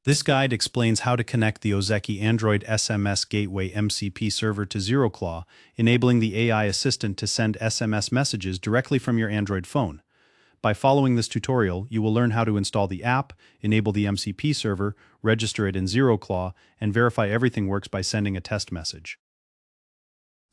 This guide explains how to connect the Ozeki Android SMS Gateway MCP server to ZeroClaw, enabling the AI assistant to send SMS messages directly from your Android phone. By following this tutorial, you will learn how to install the app, enable the MCP server, register it in ZeroClaw, and verify everything works by sending a test message.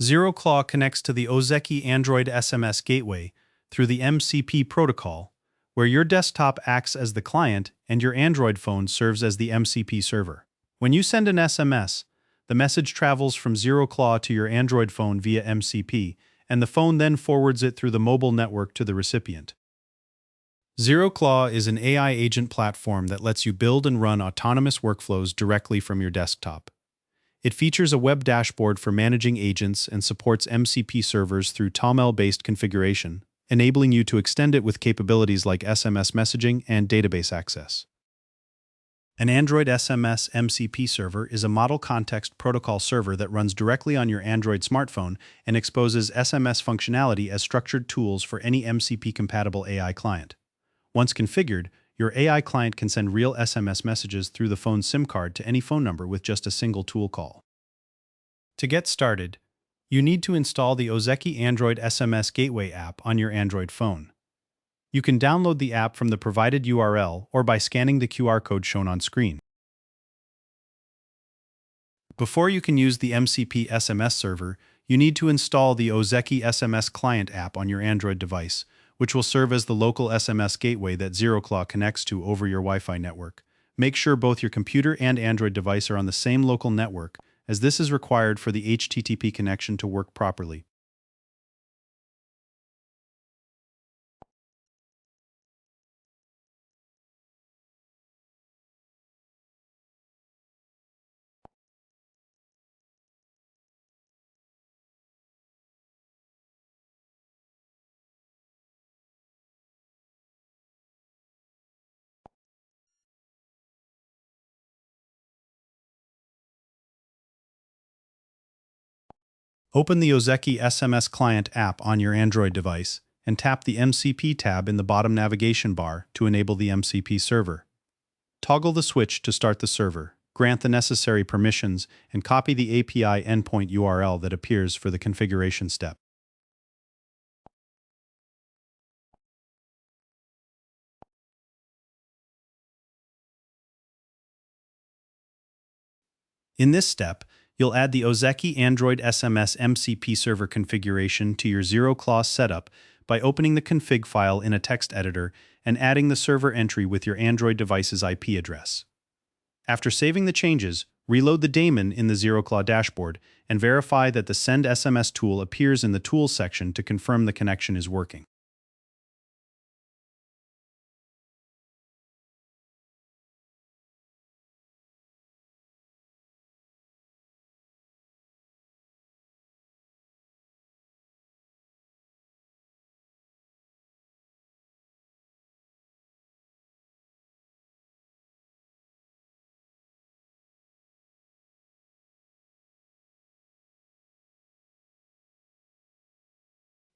ZeroClaw connects to the Ozeki Android SMS Gateway through the MCP protocol, where your desktop acts as the client and your Android phone serves as the MCP server. When you send an SMS, the message travels from ZeroClaw to your Android phone via MCP, and the phone then forwards it through the mobile network to the recipient. ZeroClaw is an AI agent platform that lets you build and run autonomous workflows directly from your desktop. It features a web dashboard for managing agents and supports MCP servers through TOML-based configuration, enabling you to extend it with capabilities like SMS messaging and database access. An Android SMS MCP server is a model context protocol server that runs directly on your Android smartphone and exposes SMS functionality as structured tools for any MCP-compatible AI client. Once configured, your AI client can send real SMS messages through the phone's SIM card to any phone number with just a single tool call. To get started, you need to install the Ozeki Android SMS Gateway app on your Android phone. You can download the app from the provided URL or by scanning the QR code shown on screen. Before you can use the MCP SMS server, you need to install the Ozeki SMS Client app on your Android device, which will serve as the local SMS gateway that ZeroClaw connects to over your Wi-Fi network. Make sure both your computer and Android device are on the same local network, as this is required for the HTTP connection to work properly. Open the Ozeki SMS Client app on your Android device and tap the MCP tab in the bottom navigation bar to enable the MCP server. Toggle the switch to start the server, grant the necessary permissions, and copy the API endpoint URL that appears for the configuration step. In this step, you'll add the Ozeki Android SMS MCP server configuration to your ZeroClaw setup by opening the config file in a text editor and adding the server entry with your Android device's IP address. After saving the changes, reload the daemon in the ZeroClaw dashboard and verify that the Send SMS tool appears in the Tools section to confirm the connection is working.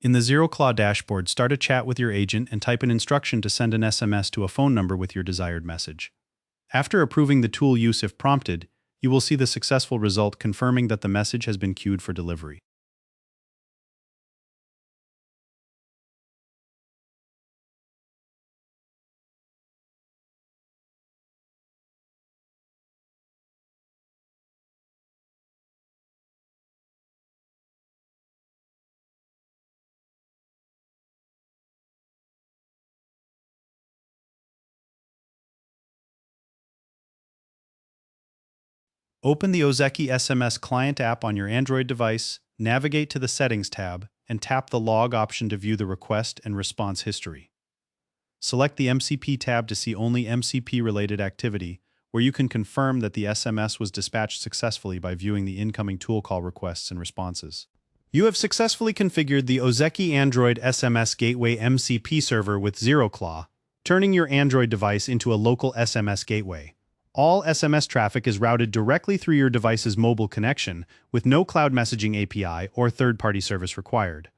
In the ZeroClaw dashboard, start a chat with your agent and type an instruction to send an SMS to a phone number with your desired message. After approving the tool use if prompted, you will see the successful result confirming that the message has been queued for delivery. Open the Ozeki SMS Client app on your Android device, navigate to the Settings tab, and tap the Log option to view the request and response history. Select the MCP tab to see only MCP-related activity, where you can confirm that the SMS was dispatched successfully by viewing the incoming tool call requests and responses. You have successfully configured the Ozeki Android SMS Gateway MCP server with ZeroClaw, turning your Android device into a local SMS gateway. All SMS traffic is routed directly through your device's mobile connection, with no cloud messaging API or third-party service required.